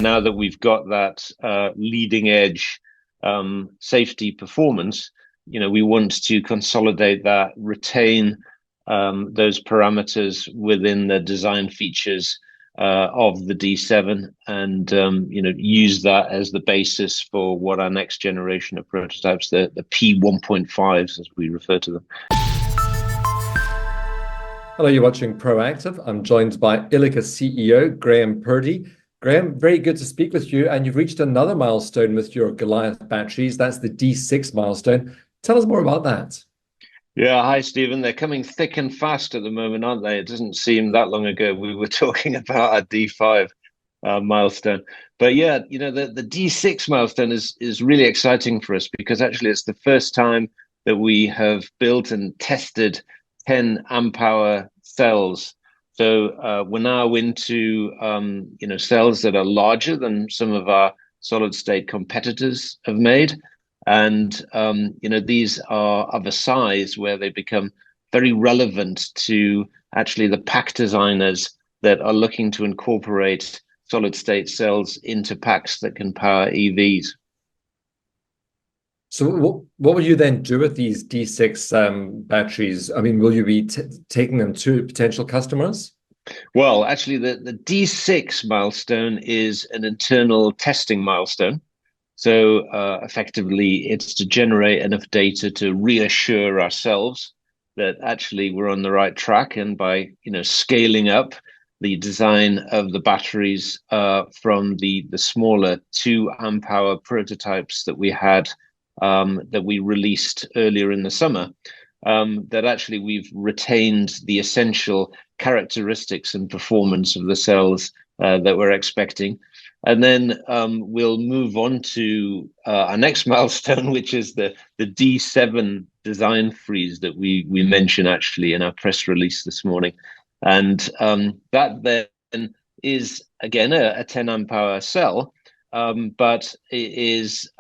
now that we've got that leading edge safety performance, we want to consolidate that, retain those parameters within the design features of the D7, and use that as the basis for what our next generation of prototypes, the P1.5s as we refer to them. Hello, you're watching Proactive. I'm joined by Ilika CEO Graham Purdy. Graham, very good to speak with you. And you've reached another milestone with your Goliath batteries. That's the D6 milestone. Tell us more about that. Yeah, hi, Stephen. They're coming thick and fast at the moment, aren't they? It doesn't seem that long ago we were talking about our D5 milestone. But yeah, the D6 milestone is really exciting for us because actually it's the first time that we have built and tested 10 amp hour cells. So we're now into cells that are larger than some of our solid state competitors have made. And these are of a size where they become very relevant to actually the pack designers that are looking to incorporate solid state cells into packs that can power EVs. So what will you then do with these D6 batteries? I mean, will you be taking them to potential customers? Well, actually, the D6 milestone is an internal testing milestone. So effectively, it's to generate enough data to reassure ourselves that actually we're on the right track. And by scaling up the design of the batteries from the smaller 2 amp hour prototypes that we had, that we released earlier in the summer, that actually we've retained the essential characteristics and performance of the cells that we're expecting. And then we'll move on to our next milestone, which is the D7 design freeze that we mentioned actually in our press release this morning. And that then is, again, a 10 amp hour cell, but it is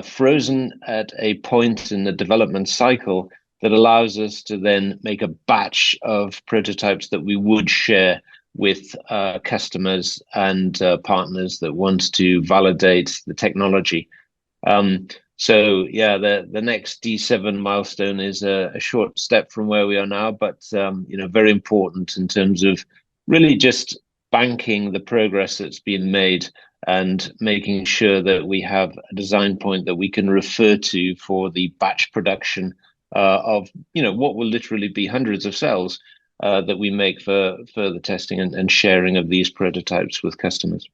frozen at a point in the development cycle that allows us to then make a batch of prototypes that we would share with customers and partners that want to validate the technology. So yeah, the next D7 milestone is a short step from where we are now, but very important in terms of really just banking the progress that's been made and making sure that we have a design point that we can refer to for the batch production of what will literally be hundreds of cells that we make for further testing and sharing of these prototypes with customers.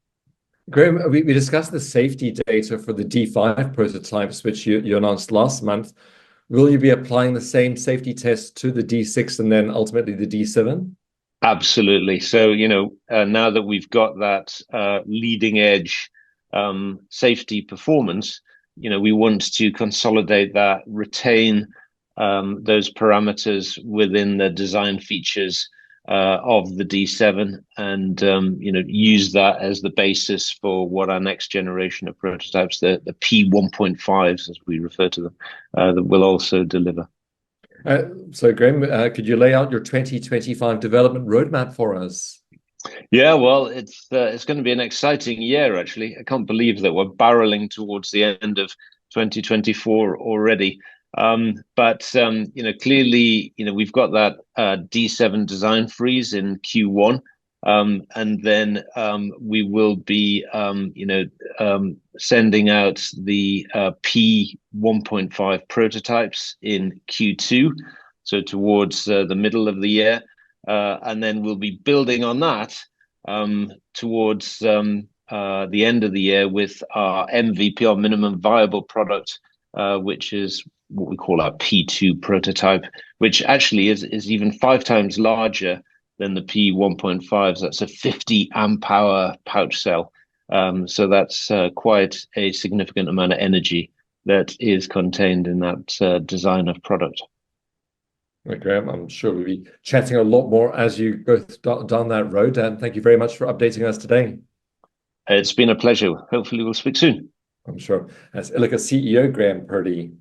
Graham, we discussed the safety data for the D5 prototypes, which you announced last month. Will you be applying the same safety test to the D6 and then ultimately the D7? Absolutely. So, now that we've got that leading edge safety performance, we want to consolidate that, retain those parameters within the design features of the D7, and use that as the basis for what our next generation of prototypes, the P1.5s as we refer to them, that will also deliver. So Graham, could you lay out your 2025 development roadmap for us? Yeah, well, it's going to be an exciting year, actually. I can't believe that we're barreling towards the end of 2024 already. But clearly, we've got that D7 design freeze in Q1, and then we will be, sending out the P1.5 prototypes in Q2, so towards the middle of the year, and then we'll be building on that towards the end of the year with our MVP, our minimum viable product, which is what we call our P2 prototype, which actually is even 5 times larger than the P1.5s. That's a 50 amp hour pouch cell. So that's quite a significant amount of energy that is contained in that design of product. Right, Graham, I'm sure we'll be chatting a lot more as you go down that road. And thank you very much for updating us today. It's been a pleasure. Hopefully we'll speak soon. I'm sure. That's Ilika CEO Graham Purdy.